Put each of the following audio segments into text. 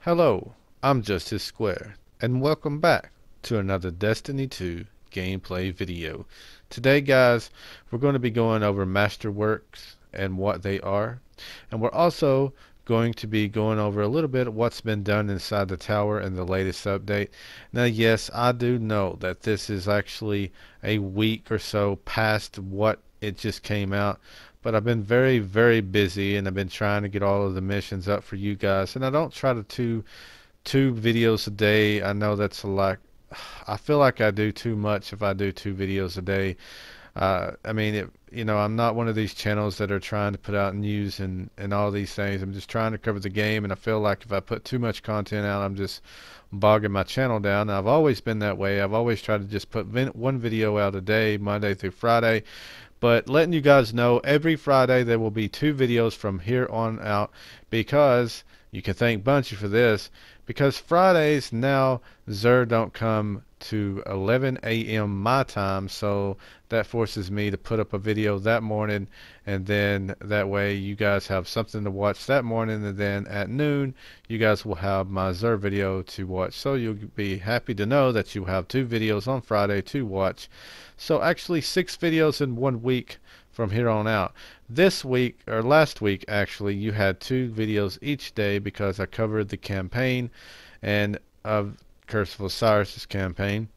Hello, I'm JustHitSquare, and welcome back to another Destiny 2 gameplay video. Today, guys, we're going to be going over Masterworks and what they are, and we're also going to be going over a little bit of what's been done inside the tower in the latest update. Now, yes, I do know that this is actually a week or so past what it just came out, but I've been very, very busy, and I've been trying to get all of the missions up for you guys. And I don't try to two videos a day. I know that's a lot. I feel like I do too much if I do 2 videos a day. I mean, I'm not one of these channels that are trying to put out news and all these things. I'm just trying to cover the game, and I feel like if I put too much content out, I'm just bogging my channel down. I've always been that way. I've always tried to just put one video out a day, Monday through Friday. But letting you guys know, every Friday there will be 2 videos from here on out, because you can thank Bungie for this, because Fridays now Xur don't come to 11 a.m. my time, so that forces me to put up a video that morning, and then that way you guys have something to watch that morning, and then at noon you guys will have my Xur video to watch. So you'll be happy to know that you have 2 videos on Friday to watch. So actually 6 videos in 1 week from here on out. This week, or last week actually, you had 2 videos each day because I covered the campaign and of Curse of Osiris' campaign.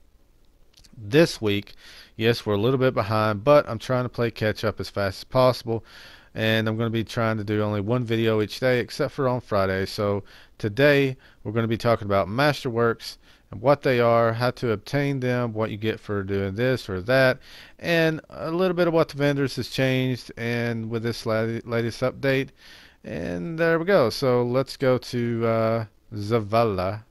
This week, yes, we're a little bit behind, but I'm trying to play catch up as fast as possible, and I'm going to be trying to do only 1 video each day except for on Friday. So today we're going to be talking about Masterworks and what they are, how to obtain them, what you get for doing this or that, and a little bit of what the vendors has changed and with this latest update. And there we go. So let's go to Zavala.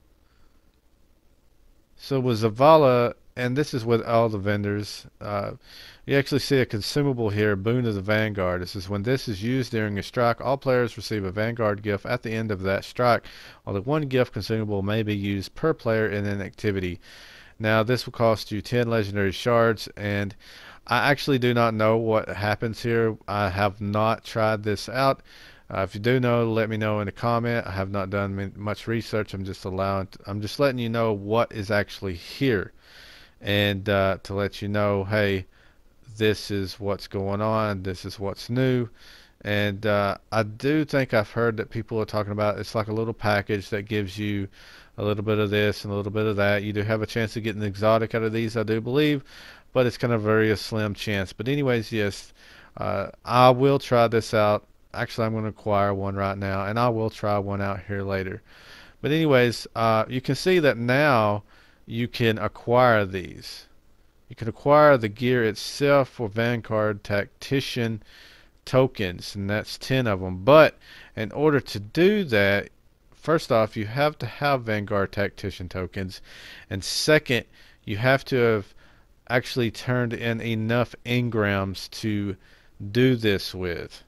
So with Zavala, and this is with all the vendors, you actually see a consumable here, Boon of the Vanguard. This is when this is used during a strike, all players receive a Vanguard gift at the end of that strike. Only 1 gift consumable may be used per player in an activity. Now this will cost you 10 legendary shards, and I actually do not know what happens here. I have not tried this out. If you do know, let me know in a comment. I have not done much research. I'm just letting you know what is actually here, and to let you know, hey, this is what's going on. This is what's new. And I do think I've heard that people are talking about it's like a little package that gives you a little bit of this and a little bit of that. You do have a chance to get an exotic out of these, I do believe, but it's kind of very a slim chance. But anyways, yes, I will try this out. Actually, I'm going to acquire one right now, and I will try one out here later. But anyways, you can see that now you can acquire these. You can acquire the gear itself for Vanguard Tactician tokens, and that's 10 of them. But in order to do that, first off, you have to have Vanguard Tactician tokens, and second, you have to have actually turned in enough engrams to do this with.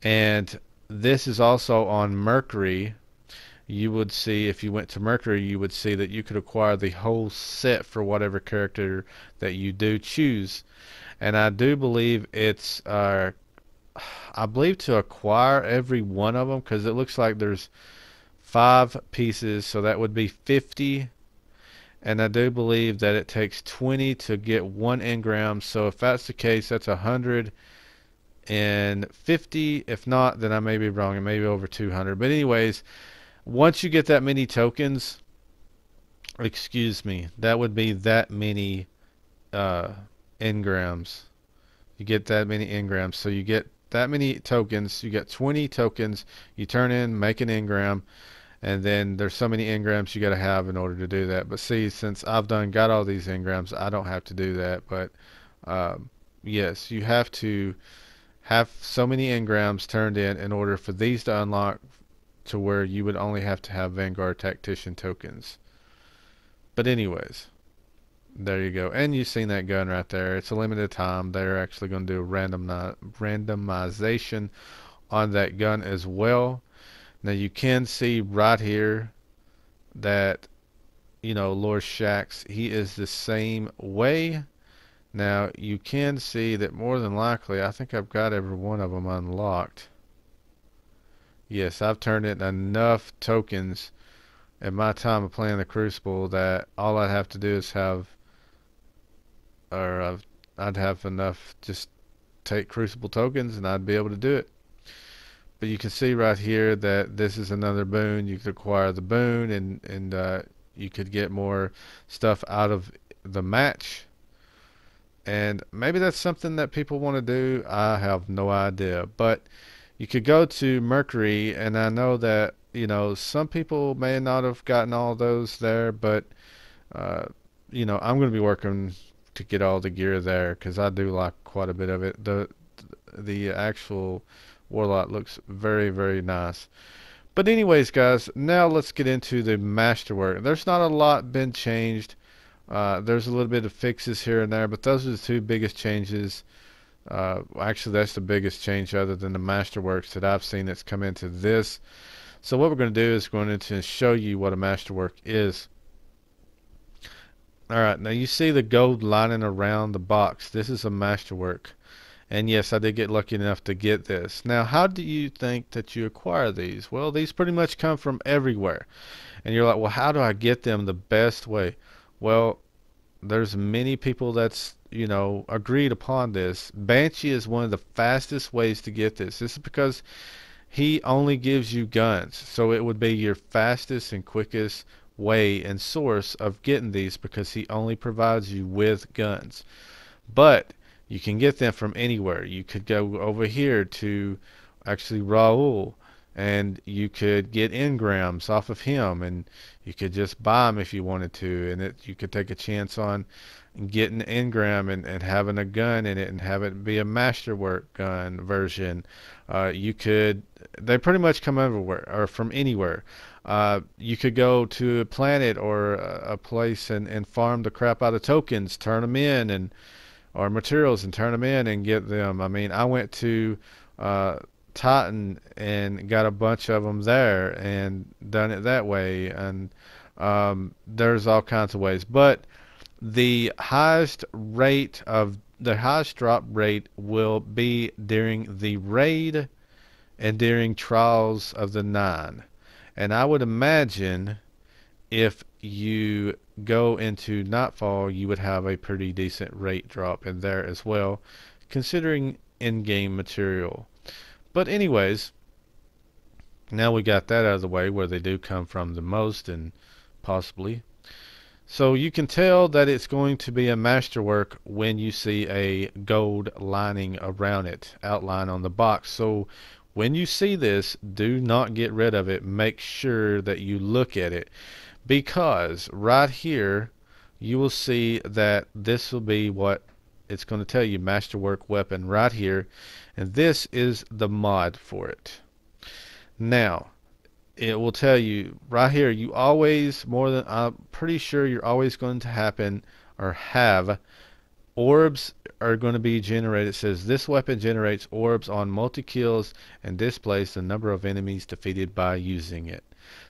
And this is also on Mercury. You would see, if you went to Mercury, you would see that you could acquire the whole set for whatever character that you do choose. And I do believe it's I believe to acquire every one of them, because it looks like there's 5 pieces, so that would be 50. And I do believe that it takes 20 to get 1 engram. So if that's the case, that's 150. If not, then I may be wrong. It may be over 200. But anyways, once you get that many tokens, excuse me, that would be that many engrams. You get that many engrams. So you get that many tokens. You get 20 tokens. You turn in, make an engram, and then there's so many engrams you got to have in order to do that. But see, since I've got all these engrams, I don't have to do that. But yes, you have to have so many engrams turned in order for these to unlock, to where you would only have to have Vanguard Tactician tokens. But anyways, there you go. And you've seen that gun right there. It's a limited time. They're actually going to do a randomization on that gun as well. Now you can see right here that, Lord Shax, he is the same way. Now you can see that more than likely, I think I've got every one of them unlocked. Yes, I've turned in enough tokens in my time of playing the Crucible that all I'd have to do is or I'd have enough just take Crucible tokens and I'd be able to do it. But you can see right here that this is another boon. You could acquire the boon and you could get more stuff out of the match. And maybe that's something that people want to do. I have no idea. But you could go to Mercury, and I know that, some people may not have gotten all those there, but, uh, I'm going to be working to get all the gear there because I do like quite a bit of it. The actual Warlock looks very, very nice. But anyways, guys, now let's get into the Masterwork. There's not a lot been changed. There's a little bit of fixes here and there, but those are the two biggest changes. Actually, that's the biggest change other than the Masterworks that I've seen that's come into this. So what we're going to do is going to show you what a Masterwork is. Alright, now you see the gold lining around the box. This is a Masterwork. And yes, I did get lucky enough to get this. Now, how do you think that you acquire these? Well, these pretty much come from everywhere. And you're like, well, how do I get them the best way? Well, there's many people that's, agreed upon this. Banshee is one of the fastest ways to get this. This is because he only gives you guns. So it would be your fastest and quickest way and source of getting these because he only provides you with guns. But you can get them from anywhere. You could go over here to actually Raul and you could get engrams off of him and you could just buy them if you wanted to, and you could take a chance on getting an engram and having a gun in it and have it be a Masterwork gun version. They pretty much come everywhere or from anywhere. You could go to a planet or a place and farm the crap out of tokens, turn them in or materials and turn them in and get them. I mean, I went to Titan and got a bunch of them there and done it that way. And there's all kinds of ways. But the highest drop rate will be during the raid and during Trials of the Nine. And I would imagine if you go into Nightfall, you would have a pretty decent rate drop in there as well, considering in-game material. But anyways, now we got that out of the way, where they do come from the most and possibly. So you can tell that it's going to be a Masterwork when you see a gold lining around it, outline on the box. So when you see this, do not get rid of it. Make sure that you look at it, because right here you will see that this will be what it's going to tell you, Masterwork weapon right here, and this is the mod for it. Now it will tell you right here, you always, I'm pretty sure you're always going to happen or have orbs are going to be generated. It says this weapon generates orbs on multi-kills and displays the number of enemies defeated by using it.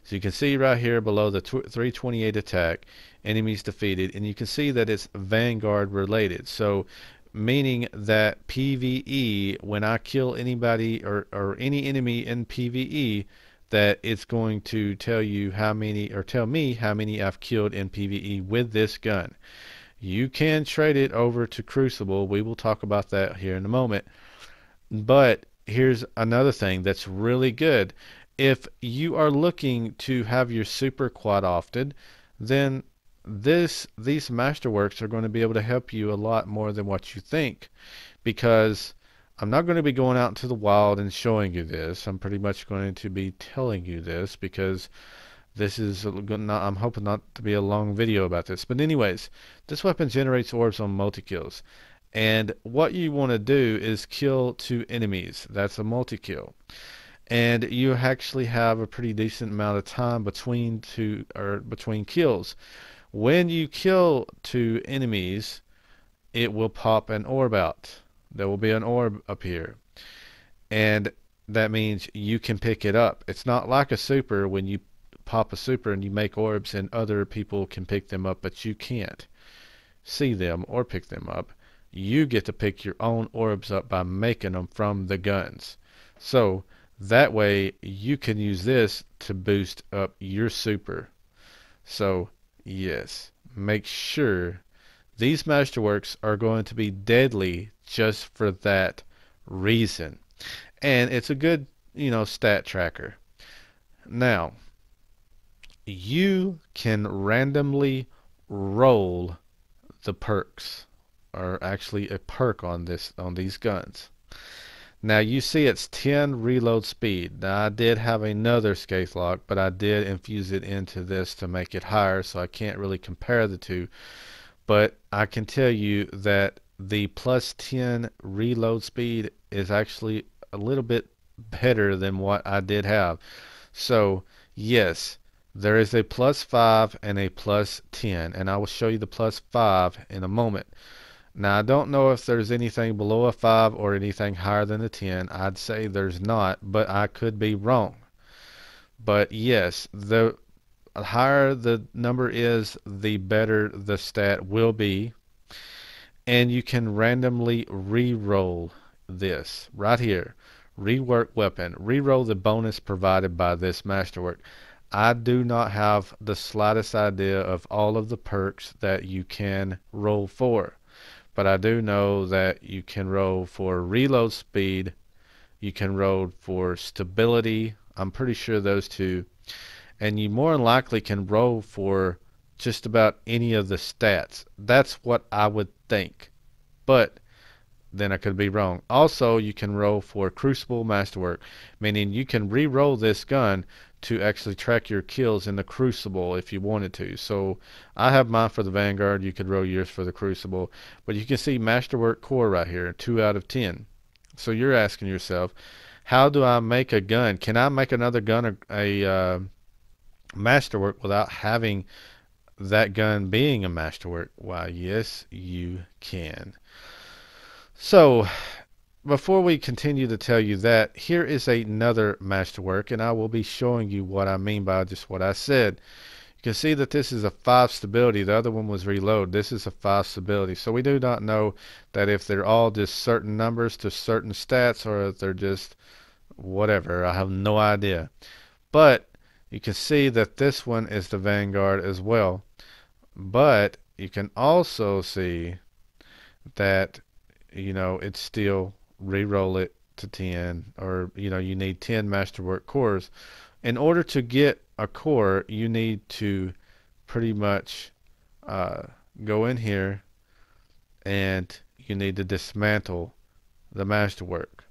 So you can see right here below the 328 attack, enemies defeated, and you can see that it's Vanguard related. So meaning that PvE, when I kill anybody or any enemy in PvE, that it's going to tell you how many, or tell me how many I've killed in PvE with this gun. You can trade it over to Crucible. We will talk about that here in a moment. But here's another thing that's really good. If you are looking to have your super quite often, then these Masterworks are going to be able to help you a lot more than what you think, because I'm not going to be going out into the wild and showing you this. I'm pretty much going to be telling you this because this is I'm hoping not to be a long video about this. But anyways, this weapon generates orbs on multi-kills. And what you want to do is kill 2 enemies. That's a multi-kill. And you actually have a pretty decent amount of time between kills. When you kill 2 enemies, it will pop an orb out. There will be an orb up here. And that means you can pick it up. It's not like a super when you pop a super and you make orbs and other people can pick them up, but you can't see them or pick them up. You get to pick your own orbs up by making them from the guns. So that way you can use this to boost up your super. So yes, make sure these Masterworks are going to be deadly just for that reason. And it's a good, stat tracker. Now, you can randomly roll the perks, or actually a perk on these guns. Now you see it's 10 reload speed. Now I did have another scathe lock, but I did infuse it into this to make it higher, so I can't really compare the two. But I can tell you that the plus 10 reload speed is actually a little bit better than what I did have. So yes, there is a plus 5 and a plus 10, and I will show you the plus 5 in a moment. Now I don't know if there's anything below a 5 or anything higher than a 10. I'd say there's not, but I could be wrong. But yes, the higher the number is, the better the stat will be. And you can randomly re-roll this right here. Rework weapon. Re-roll the bonus provided by this masterwork. I do not have the slightest idea of all of the perks that you can roll for, but I do know that you can roll for reload speed, you can roll for stability, I'm pretty sure those two, and you more than likely can roll for just about any of the stats. That's what I would think, but then I could be wrong. Also, you can roll for Crucible Masterwork, meaning you can re-roll this gun to actually track your kills in the Crucible if you wanted to. So I have mine for the Vanguard. You could roll yours for the Crucible. But you can see Masterwork Core right here, 2 out of 10. So you're asking yourself, how do I make a gun? Can I make another gun a Masterwork without having that gun being a Masterwork? Why, yes, you can. So before we continue to tell you that, here is another masterwork, and I will be showing you what I mean by just what I said. You can see that this is a 5 stability. The other one was reload. This is a 5 stability. So we do not know that if they're all just certain numbers to certain stats or if they're just whatever. I have no idea. But you can see that this one is the Vanguard as well. But you can also see that it's still re-roll it to 10, or you need 10 masterwork cores. In order to get a core, you need to pretty much go in here and you need to dismantle the masterwork.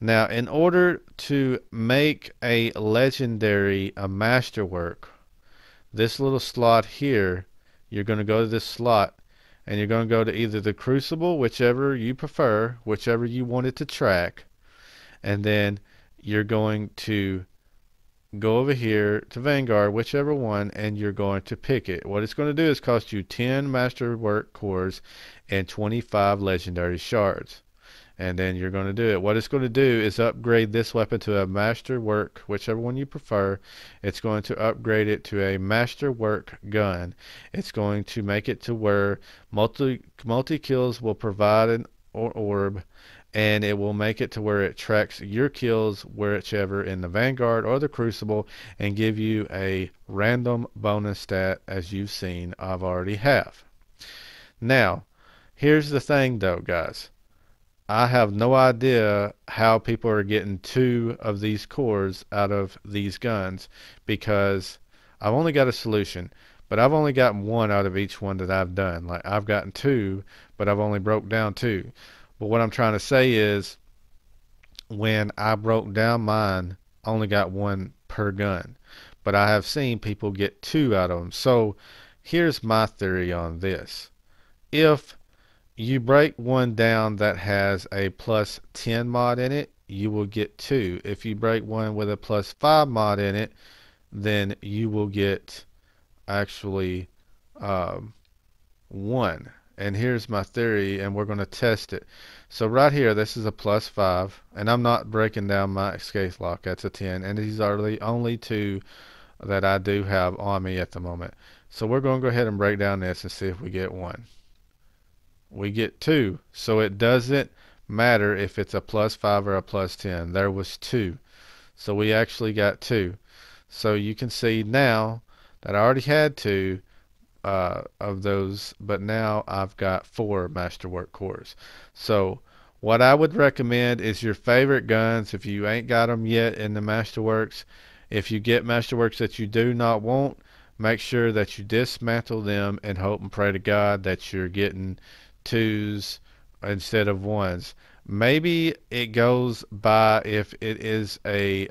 Now, in order to make a legendary a masterwork, this little slot here, you're going to go to this slot and you're going to go to either the Crucible, whichever you prefer, whichever you want it to track, and then you're going to go over here to Vanguard, whichever one, and you're going to pick it. What it's going to do is cost you 10 Masterwork cores and 25 legendary shards. And then you're going to do it. What it's going to do is upgrade this weapon to a Masterwork, whichever one you prefer. It's going to upgrade it to a Masterwork gun. It's going to make it to where multi kills will provide an orb, and it will make it to where it tracks your kills whichever in the Vanguard or the Crucible and give you a random bonus stat, as you've seen I've already have. Now, here's the thing though, guys. I have no idea how people are getting 2 of these cores out of these guns, because I've only got a solution, but I've only gotten 1 out of each one that I've done. Like, I've gotten 2, but I've only broke down 2. But what I'm trying to say is, when I broke down mine, I only got 1 per gun, but I have seen people get 2 out of them. So here's my theory on this. If you break one down that has a plus 10 mod in it, you will get 2. If you break one with a plus 5 mod in it, then you will get actually 1. And here's my theory, and we're going to test it. So right here, this is a plus 5, and I'm not breaking down my scathe lock. That's a 10, and these are the only 2 that I do have on me at the moment. So we're going to go ahead and break down this and see if we get 1. We get 2, so it doesn't matter if it's a plus 5 or a plus 10. There was 2, so we actually got 2. So you can see now that I already had 2 of those, but now I've got 4 Masterwork cores. So what I would recommend is your favorite guns. If you ain't got them yet in the Masterworks, if you get Masterworks that you do not want, make sure that you dismantle them and hope and pray to God that you're getting 2s instead of 1s. Maybe it goes by if it is a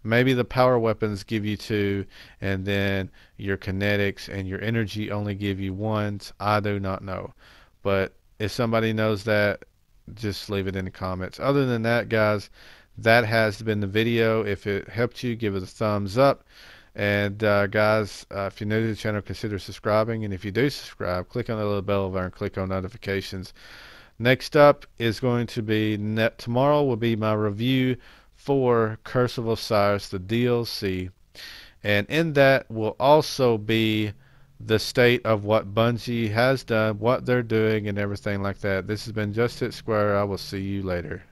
maybe the power weapons give you 2, and then your kinetics and your energy only give you 1s. I do not know. But if somebody knows that, just leave it in the comments. Other than that, guys, that has been the video. If it helped you, give it a thumbs up. And guys, if you're new to the channel, consider subscribing. And if you do subscribe, click on the little bell there and click on notifications. Next up is going to be tomorrow will be my review for Curse of Osiris, the DLC, and in that will also be the state of what Bungie has done, what they're doing, and everything like that. This has been JustHitSquare. I will see you later.